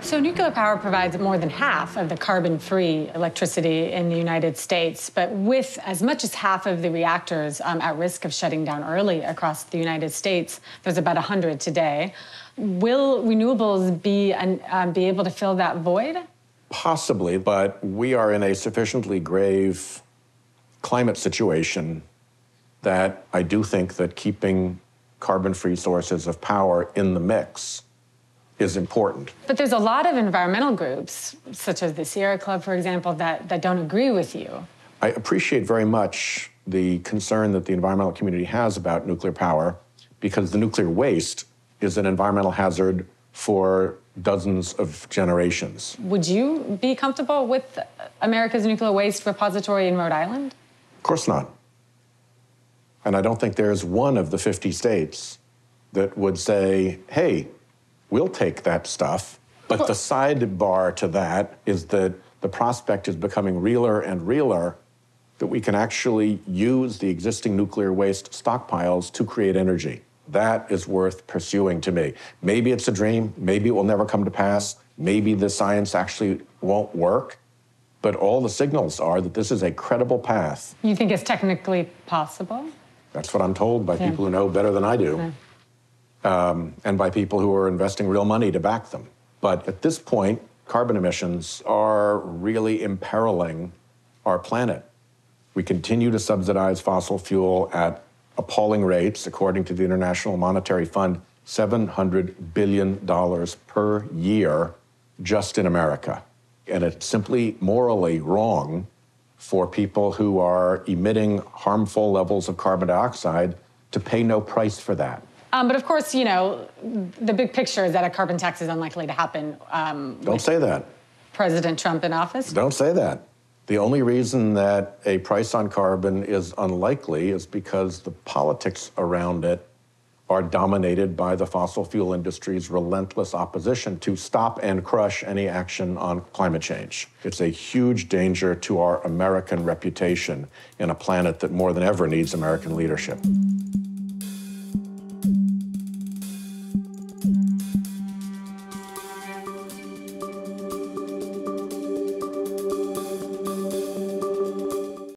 So nuclear power provides more than half of the carbon-free electricity in the United States, but with as much as half of the reactors at risk of shutting down early across the United States, there's about 100 today. Will renewables be able to fill that void? Possibly, but we are in a sufficiently grave climate situation that I do think that keeping carbon-free sources of power in the mix is important. But there's a lot of environmental groups, such as the Sierra Club, for example, that don't agree with you. I appreciate very much the concern that the environmental community has about nuclear power, because the nuclear waste is an environmental hazard for dozens of generations. Would you be comfortable with America's nuclear waste repository in Rhode Island? Of course not. And I don't think there's one of the 50 states that would say, hey, we'll take that stuff. But the sidebar to that is that the prospect is becoming realer and realer that we can actually use the existing nuclear waste stockpiles to create energy. That is worth pursuing to me. Maybe it's a dream, maybe it will never come to pass, maybe the science actually won't work, but all the signals are that this is a credible path. You think it's technically possible? That's what I'm told by people who know better than I do. And by people who are investing real money to back them. But at this point, carbon emissions are really imperiling our planet. We continue to subsidize fossil fuel at appalling rates, according to the International Monetary Fund, $700 billion per year just in America. And it's simply morally wrong for people who are emitting harmful levels of carbon dioxide to pay no price for that. But of course, you know, the big picture is that a carbon tax is unlikely to happen. Don't say that. President Trump in office? Don't say that. The only reason that a price on carbon is unlikely is because the politics around it are dominated by the fossil fuel industry's relentless opposition to stop and crush any action on climate change. It's a huge danger to our American reputation in a planet that more than ever needs American leadership.